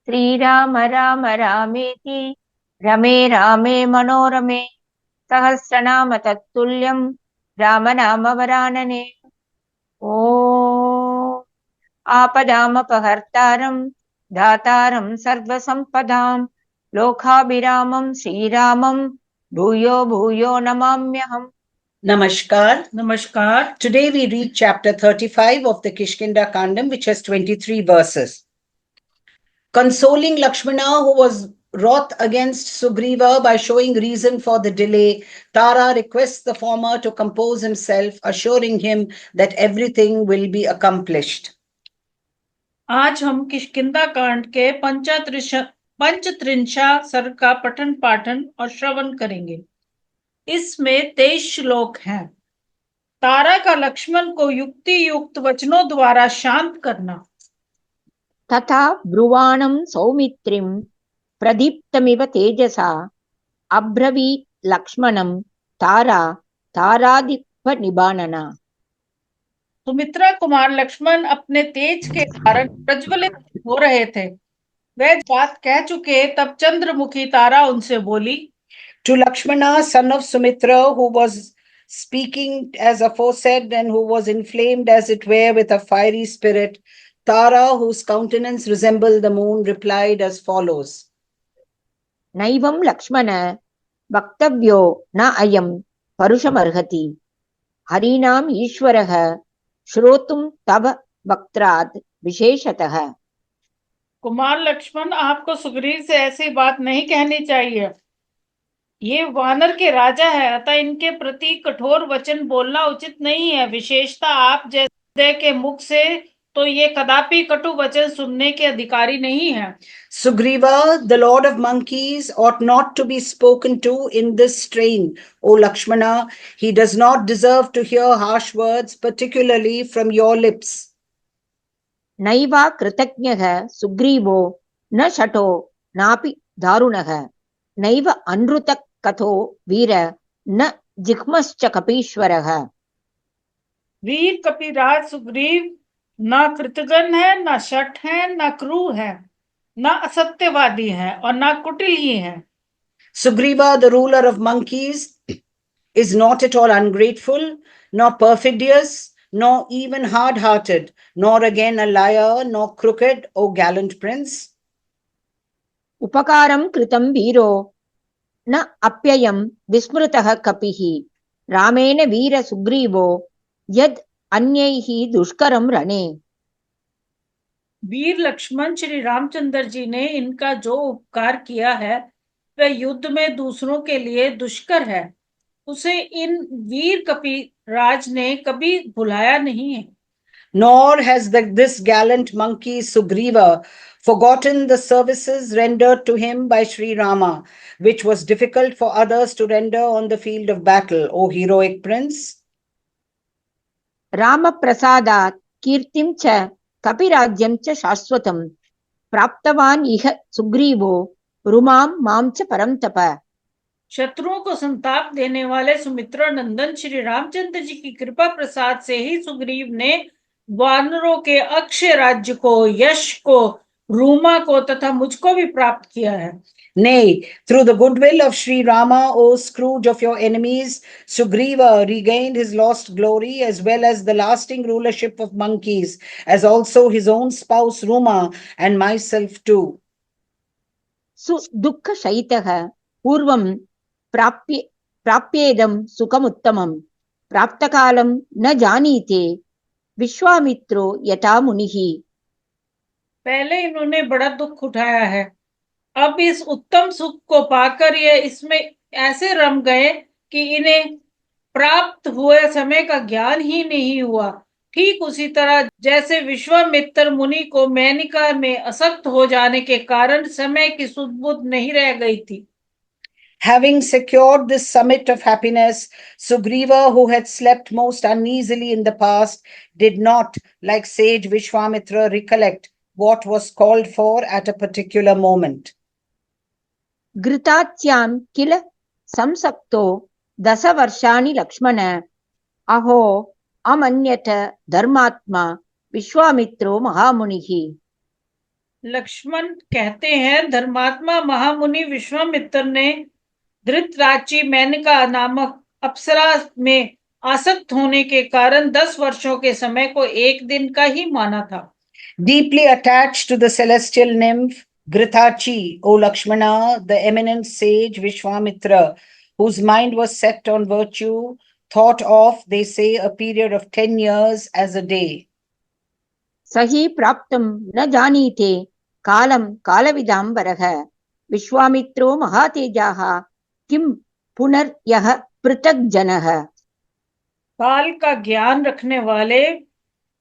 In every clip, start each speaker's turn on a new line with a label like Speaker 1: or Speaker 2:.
Speaker 1: श्रीराम राम रामेति रमे रामे मनोरमे सहस्रनाम तत्तुल्यं राम नाम वरानने। ओ आपदामपहर्तारं दातारं सर्वसम्पदां लोकाभिरामं श्रीरामं भूयो भूयो नमाम्यहम्।
Speaker 2: Namaskar.
Speaker 3: Namaskar.
Speaker 2: Today we read chapter 35 of the Kishkinda Kandam, which has 23 verses. Consoling Lakshmana, who was wroth against Sugriva by showing reason for the delay, Tara requests the former to compose himself, assuring him that everything will be accomplished.
Speaker 3: आज हम किष्किंधा कांड के पंचत्रिंशा सर्ग का पठन पाठन और श्रवण करेंगे। इसमें 23 श्लोक हैं। तारा का लक्ष्मण को युक्ति युक्त वचनों द्वारा शांत करना।
Speaker 1: तथा ब्रुवाणं सौमित्रिं प्रदीप्तमिव तेजसा अब्रवीत् लक्ष्मणं तारा तारादिप निबानना।
Speaker 3: सुमित्रा कुमार लक्ष्मण अपने तेज के कारण प्रज्वलित हो रहे थे। वे बात कह चुके तब चंद्रमुखी तारा उनसे बोली।
Speaker 2: To Lakshmana, son of Sumitra, who was speaking as aforesaid and who was inflamed as it were with a fiery spirit, Tara, whose countenance resembled the moon, replied as follows.
Speaker 1: नैवं लक्ष्मण वक्तव्यो न अयं परुषमर्हति हरीणाम ईश्वरः श्रोतुम तव वक्त्रात् विशेषतः।
Speaker 3: कुमार लक्ष्मण, आपको सुग्रीव से ऐसी बात नहीं कहनी चाहिए। ये वानर के राजा है, अतः इनके प्रति कठोर वचन बोलना उचित नहीं है। विशेषता आप जैसे के मुख से तो ये कदापि कटु वचन सुनने के अधिकारी नहीं है।
Speaker 2: Sugriva, the lord of monkeys, ought not to be spoken to in this strain, O Lakshmana. He does not deserve to hear harsh words, particularly from your lips.
Speaker 1: नैवा कृतज्ञः सुग्रीवो न शठो नापि दारुणः नैव अनृतः कथो वीर न जिह्मश्च कपीश्वरः।
Speaker 3: वीर कपिराज सुग्रीव न कृतघ्न है, न शठ है, न क्रूर है, न असत्यवादी है और न कुटिल ही है।
Speaker 2: Sugriva, the ruler of monkeys, is not at all ungrateful, nor perfidious, nor even hard-hearted, nor again a liar, nor crooked, O gallant prince.
Speaker 1: उपकारं कृतं वीरो न अप्ययं विस्मृतः कपिः रामेण वीर सुग्रीवो यद अन्यैः दुष्करं रणे।
Speaker 3: वीर लक्ष्मण श्री रामचंद्र जी ने इनका जो उपकार किया है वह युद्ध में दूसरों के लिए दुष्कर है, उसे इन वीर कपिराज ने कभी भुलाया नहीं है।
Speaker 2: Nor has this gallant monkey Sugriva forgotten the services rendered to him by Sri Rama, which was difficult for others to render on the field of battle, O heroic prince.
Speaker 1: Ram प्रसादात् कीर्तिं च कपिराज्यं च शाश्वतं प्राप्तवान् इह सुग्रीवो रुमां मां च परन्तप।
Speaker 3: शत्रुओं को संताप देने वाले सुमित्रा नंदन श्री रामचंद्र जी की कृपा प्रसाद से ही सुग्रीव ने वानरों के अक्षय राज्य को, यश को, रूमा को तथा मुझको भी प्राप्त किया है।
Speaker 2: Nay, through the goodwill of Sri Rama, O Scrooge of your enemies, Sugriva regained his lost glory as well as the lasting rulership of monkeys, as also his own spouse Ruma and myself too.
Speaker 1: दुःख शयितः पूर्वं प्राप्येदं सुखमुत्तमं प्राप्तकालं न जानीते विश्वामित्रो यथा मुनिः।
Speaker 3: पहले इन्होंने बड़ा दुख उठाया है, अब इस उत्तम सुख को पाकर ये इसमें ऐसे रम गए कि इन्हें प्राप्त हुए समय का ज्ञान ही नहीं हुआ। ठीक उसी तरह जैसे विश्वामित्र मुनि को मेनका में असक्त हो जाने के कारण समय की सुध-बुध नहीं रह गई थी।
Speaker 2: Having secured this summit of happiness, Sugriva, who had slept most uneasily in the past, did not, like sage Vishwamitra, recollect what was called for at a particular moment.
Speaker 1: घृताच्यां किल संसक्तो दशवर्षाणि लक्ष्मण अहो अमन्यत धर्मात्मा विश्वामित्रो महामुनिः।
Speaker 3: लक्ष्मण कहते हैं, धर्मात्मा महामुनि विश्वामित्र ने धृतराष्ट्री मेनका नामक अप्सरा में आसक्त होने के कारण 10 वर्षों के समय को एक दिन का ही माना था।
Speaker 2: Deeply attached to the celestial nymph Grithachi, O Lakshmana, the eminent sage Vishwamitra, whose mind was set on virtue, thought of, they say, a period of 10 years as a day.
Speaker 1: सही प्राप्तम न जानीते कालम कालविदाम्बरः विश्वामित्रो महातेजाः किम पुनर्यः पृथक् जनः।
Speaker 3: काल का ज्ञान रखने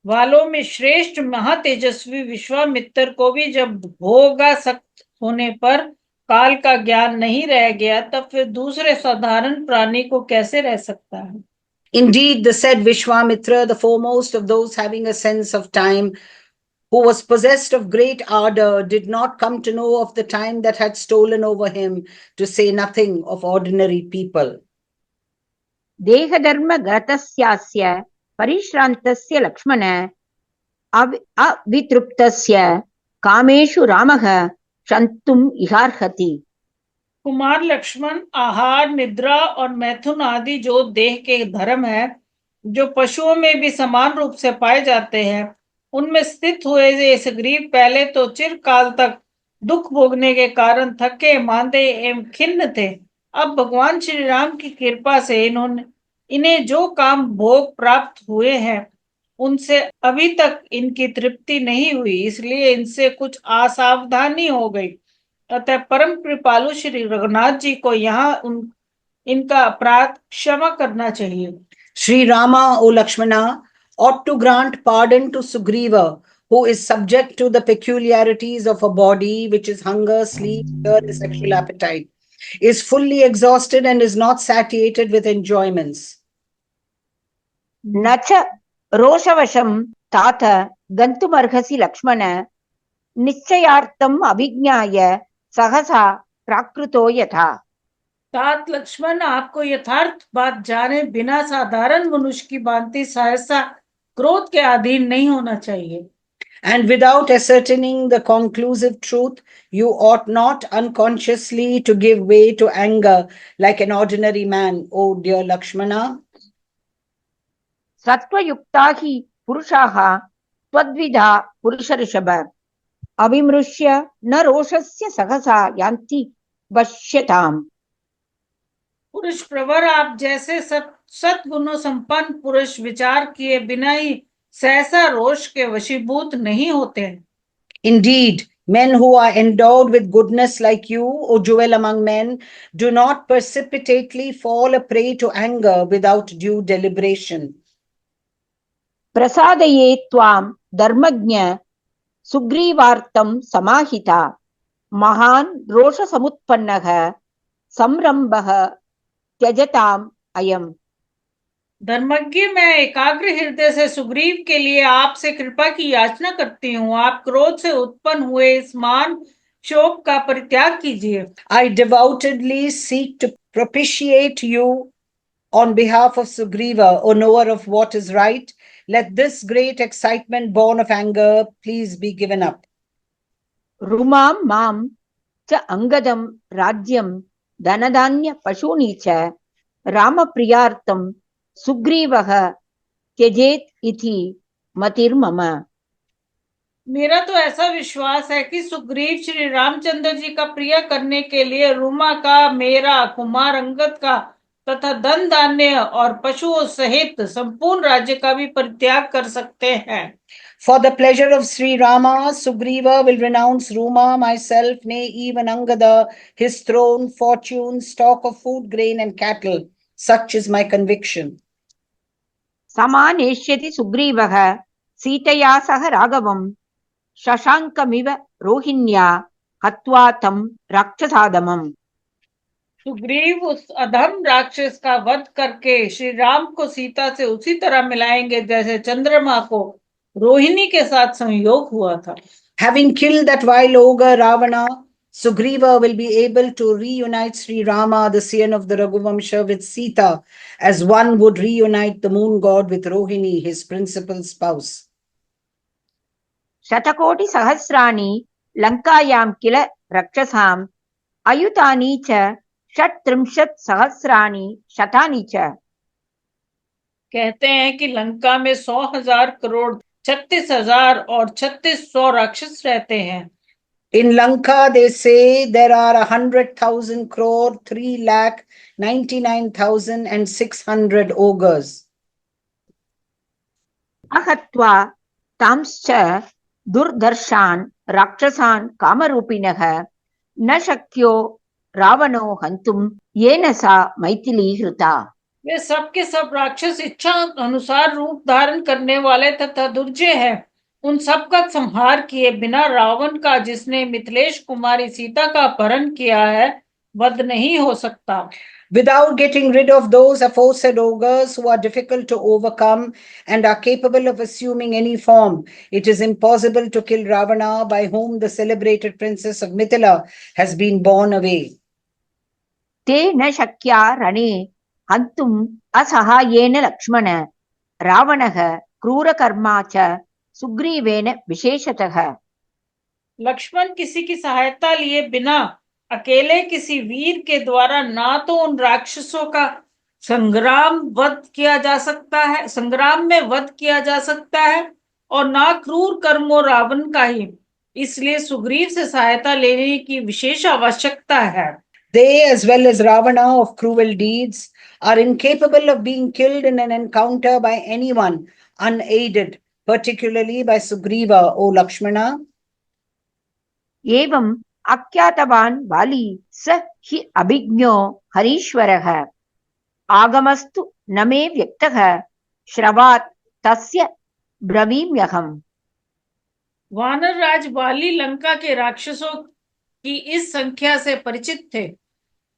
Speaker 3: वालों में श्रेष्ठ महातेजस्वी विश्वामित्र को भी जब भोगासक्त होने पर काल का ज्ञान नहीं रह गया, तब फिर दूसरे साधारण प्राणी को कैसे रह सकता है।
Speaker 2: Indeed, the said Vishwamitra, the foremost of those having a sense of time, who was possessed of great ardor, did not come to know of the time that had stolen over him, to say nothing of ordinary people.
Speaker 1: देहधर्म गतस्यास्य परिश्रान्तस्य Lakshman अवितृप्तस्य कामेषु रामः क्षन्तुम् इहार्हति।
Speaker 3: कुमार लक्ष्मण आहार, निद्रा और मैथुन आदि जो देह के धर्म है, जो पशुओं में भी समान रूप से पाए जाते हैं, उनमें स्थित हुए ये सुग्रीव पहले तो चिरकाल तक दुख भोगने के कारण थके मांदे एवं खिन्न थे। अब भगवान श्री राम की कृपा से इन्हें जो काम भोग प्राप्त हुए हैं, उनसे अभी तक इनकी तृप्ति नहीं हुई, इसलिए इनसे कुछ असावधानी हो गई। अतः परम कृपालु श्री रघुनाथ जी को यहाँ इनका अपराध क्षमा करना चाहिए।
Speaker 2: Sri Rama, O Lakshmana, ought to grant pardon to Sugriva, who is subject to the peculiarities of a body, which is hunger, sleep, fear, and sexual appetite, is fully exhausted and is not satiated with enjoyments.
Speaker 1: न च रोषवशं तात गन्तुमर्हसि लक्ष्मण निश्चयार्थम् अभिज्ञाय सहसा प्राकृतो यथा।
Speaker 3: तात लक्ष्मण, आपको यथार्थ बात जाने बिना साधारण मनुष्य की भांति सहसा क्रोध के अधीन नहीं होना चाहिए।
Speaker 2: And without ascertaining the conclusive truth, you ought not unconsciously to give way to anger like an ordinary man, O dear Lakshmana.
Speaker 1: सत्त्वयुक्ता हि पुरुषाः त्वद्विधा पुरुषऋषभ अविमृश्य न रोषस्य सहसा यान्ति वश्यताम्।
Speaker 3: पुरुष प्रवर, आप जैसे सत्गुणों संपन्न पुरुष विचार किए बिना ही सहसा रोष के वशीभूत नहीं होते हैं।
Speaker 2: Indeed, men who are endowed with goodness like you, O jewel among men, do not precipitately fall a prey to anger without due deliberation.
Speaker 1: प्रसादये त्वां धर्मज्ञ सुग्रीवार्तं समाहिता महान् रोषसमुत्पन्नः संरम्भः त्यजताम् अयम्।
Speaker 3: धर्मज्ञ, मैं एकाग्र हृदय से सुग्रीव के लिए आपसे कृपा की याचना करती हूँ। आप क्रोध से उत्पन्न हुए इस मान शोक का परित्याग कीजिए।
Speaker 2: I devoutly seek to propitiate you on behalf of Sugriva, O knower of what is right. Let this great excitement born of anger please be given up.
Speaker 1: रुमां मां च अंगदं राज्यं धनधान्य पशूनि च रामप्रियार्थं सुग्रीवः त्यजेत् इति मतिर्मम।
Speaker 3: मेरा तो ऐसा विश्वास है कि सुग्रीव श्री रामचंद्र जी का प्रिय करने के लिए रुमा का, मेरा, कुमार अंगद का तथा धन धान्य और पशुओं सहित संपूर्ण राज्य का भी परित्याग कर सकते हैं।
Speaker 2: For the pleasure of Sri Rama, Sugriva will renounce Ruma, myself, nay, even Angada, his throne, fortune, stock of food, grain, and cattle. Such is my conviction.
Speaker 1: समानेष्यति सुग्रीवः सीतया सह राघवं शशाङ्कमिव रोहिण्या हत्वा तं राक्षसाधमम्।
Speaker 3: सुग्रीव उस अधम राक्षस का वध करके श्री राम को सीता से उसी तरह मिलाएंगे जैसे चंद्रमा को रोहिणी के साथ संयोग हुआ था।
Speaker 2: Having killed that vile ogre Ravana, Sugriva will be able to reunite Sri Rama, the scion of the Raghuvamsha, with Sita, as one would reunite the moon god with Rohini, his principal spouse.
Speaker 1: शतकोटि सहस्राणि लङ्कायां किल रक्षसाम् अयुतानि च 36,000 शतानि च।
Speaker 3: कहते हैं कि लंका में 100,000 करोड़ 36,000 और 3600 राक्षस रहते हैं।
Speaker 2: In Lanka, they say there are 100,000 crore, 3,99,600 ogres.
Speaker 1: आहत्वा तांश्च दुर्धर्षान् राक्षसान् कामरूपिणः न शक्यो रावणो हन्तुं येन सा मैथिली हृता।
Speaker 3: वे सब के सब राक्षस इच्छा अनुसार रूप धारण करने वाले तथा दुर्जय हैं। उन सब का संहार किए बिना रावण का, जिसने मिथिलेश कुमारी सीता का अपहरण किया है, वध नहीं हो सकता।
Speaker 2: Without getting rid of those aforesaid ogres who are difficult to overcome and are capable of assuming any form, it is impossible to kill Ravana, by whom the celebrated princess of Mithila has been borne away.
Speaker 1: ते न शक्या रणे हन्तुम् असहायेन लक्ष्मण रावणः क्रूरकर्मा च सुग्रीवेन विशेषतः।
Speaker 3: लक्ष्मण किसी की सहायता लिए बिना अकेले किसी वीर के द्वारा ना तो उन राक्षसों का संग्राम में वध किया जा सकता है और ना क्रूर कर्मों रावण का ही, इसलिए सुग्रीव से सहायता लेने की विशेष आवश्यकता है।
Speaker 2: They, as well as Ravana of cruel deeds, are incapable of being killed in an encounter by anyone unaided, particularly by Sugriva, O Lakshmana.
Speaker 1: एवम् अज्ञातवान् वाली स हि अभिज्ञो हरीश्वरः आगमस्तु न मे व्यक्तः श्रवात् तस्य ब्रवीम्यहम्।
Speaker 3: वानर राज वाली लंका के राक्षसों की इस संख्या से परिचित थे।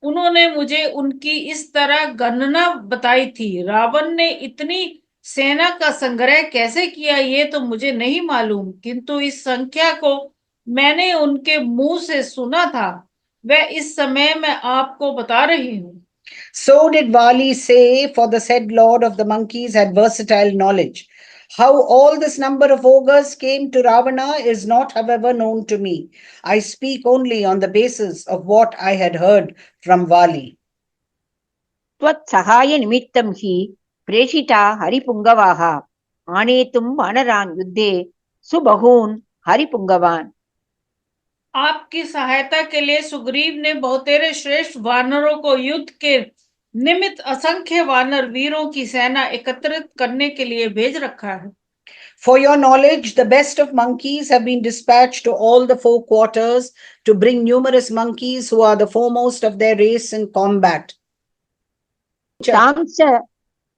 Speaker 3: उन्होंने मुझे उनकी इस तरह गणना बताई थी। रावण ने इतनी सेना का संग्रह कैसे किया ये तो मुझे नहीं मालूम, किंतु इस संख्या को मैंने उनके मुंह से सुना था। वह इस समय मैं आपको बता रही हूँ।
Speaker 2: So did Vali say, for the said lord of the monkeys had versatile knowledge. How all this number of ogres came to Ravana is not, however, known to me. I speak only on the basis of what I had heard from Vali.
Speaker 1: त्वत्सहाय निमित्तं हि प्रेषिता हरिपुङ्गवाः आनेतुं वानरान् युद्धे सुबहून् हरिपुङ्गवान्।
Speaker 3: आपकी सहायता के लिए सुग्रीव ने बहुतेरे श्रेष्ठ वानरों को युद्ध के निमित्त असंख्य वानर वीरों की सेना एकत्रित करने के लिए भेज रखा है।
Speaker 2: For your knowledge, the best of monkeys have been dispatched to all the four quarters to bring numerous monkeys who are the foremost of their race in combat.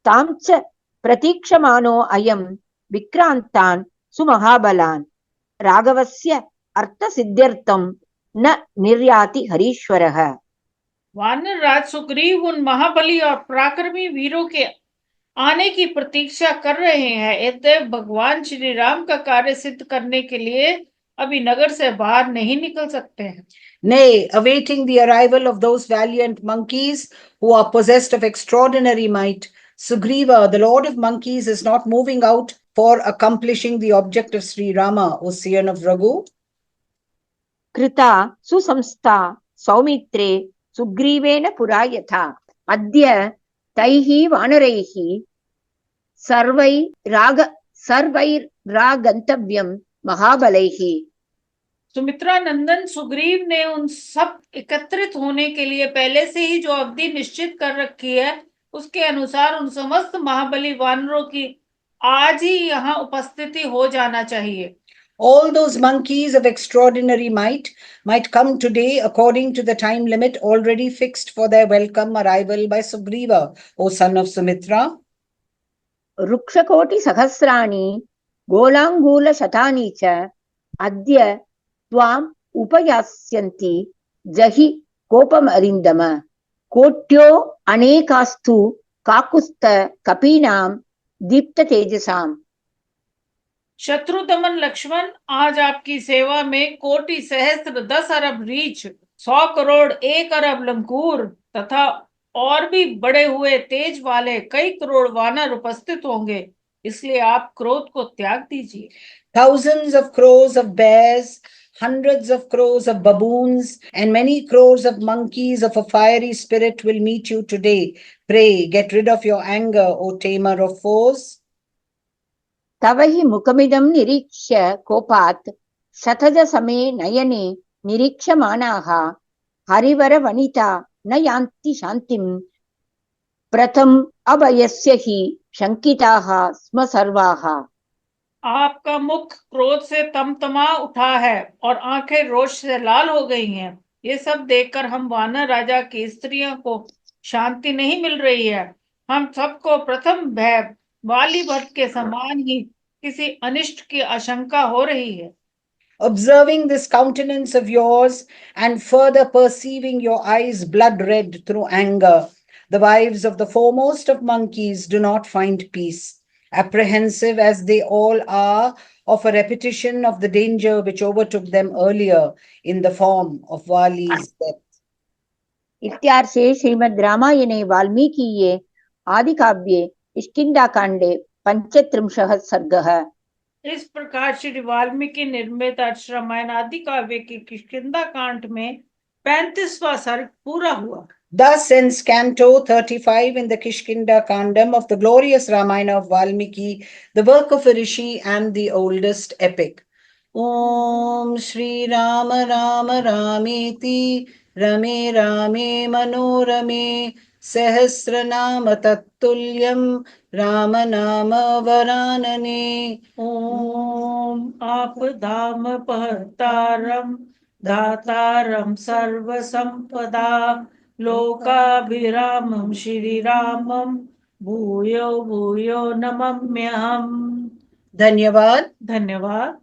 Speaker 1: तांच प्रतीक्षमानो अयं विक्रान्तान् सुमहाबलान् राघवस्य अर्थसिद्ध्यर्थं न निर्याति हरीश्वरः।
Speaker 3: वानर राज सुग्रीव उन महाबली और पराक्रमी वीरों के आने की प्रतीक्षा कर रहे हैं। अतः भगवान श्री राम का कार्य सिद्ध करने के लिए अभी नगर से बाहर नहीं निकल सकते हैं।
Speaker 2: Nay, awaiting the arrival of those valiant monkeys who are possessed of extraordinary might, Sugriva, the lord of monkeys, is not moving out for accomplishing the object of Sri Rama, O Scion of Raghu.
Speaker 1: कृता सुसंस्था सौमित्रे सुग्रीवेन पुरा यथा अद्य तैः वानरैः सर्वैरागन्तव्यं महाबलैः।
Speaker 3: सुमित्रा नंदन सुग्रीव ने उन सब एकत्रित होने के लिए पहले से ही जो अवधि निश्चित कर रखी है, उसके अनुसार उन समस्त महाबली वानरों की आज ही यहाँ उपस्थिति हो जाना चाहिए।
Speaker 2: All those monkeys of extraordinary might come today according to the time limit already fixed for their welcome arrival by Sugriva, O son of Sumitra.
Speaker 1: रुक्षकोटि सहस्राणि गोलांगूल शतानि च अद्य त्वाम् उपयास्यन्ति जहि कोपमरिन्दम कोट्यो अनेकास्तु काकुस्थ कपीनां दीप्त तेजसाम्।
Speaker 3: शत्रु दमन लक्ष्मण, आज आपकी सेवा में कोटि सहस्त्र 10 अरब रीछ 100 करोड़ 1 अरब लंकूर तथा और भी बढ़े हुए तेज वाले कई करोड़ वानर उपस्थित होंगे, इसलिए आप क्रोध को त्याग दीजिए।
Speaker 2: Thousands of crores of bears, hundreds of crores of baboons, and many crores of monkeys of a fiery spirit will meet you today. Pray, get rid of your anger, O tamer of foes.
Speaker 1: तव हि मुखमिदं निरीक्ष्य कोपात् शतजसमे नयने निरीक्ष्यमाणाः हरिवरवनिता न यान्ति शान्तिं प्रथम अभयस्य हि शंकिताः स्म सर्वाः।
Speaker 3: आपका मुख क्रोध से तमतमा उठा है और आंखें रोष से लाल हो गई हैं। ये सब देखकर हम वानर राजा की स्त्रियों को शांति नहीं मिल रही है। हम सबको प्रथम भय वाली वध के समान ही किसी अनिष्ट की आशंका हो रही है।
Speaker 2: Observing this countenance of yours and further perceiving your eyes blood red through anger, the wives of the foremost of monkeys do not find peace, apprehensive as they all are of a repetition of the danger which overtook them earlier in the form of Vali's death.
Speaker 1: इत्यार्षे श्रीमद् रामायणे वाल्मीकीये आदिकाव्ये किष्किन्धाकाण्डे 35 सर्गः।
Speaker 3: इस प्रकार श्री वाल्मीकि निर्मित रामायण आदि काव्य के किष्किंधा कांड में 35वां सर्ग पूरा हुआ।
Speaker 2: Thus ends Canto 35 in the Kishkinda Kandam of the glorious Ramayana of Valmiki, the work of a rishi and the oldest epic. Om Shri Rama Rama Rameti Rame Rame Manorame Sahasranama Tattulyam Rama Nama Varanane.
Speaker 3: ओम आपदाम पहतारम धातारम सर्व संपदा लोकाभिरामं श्रीरामं भूयो भूयो नमम्यहम्।
Speaker 2: Dhanyavad.
Speaker 3: धन्यवाद।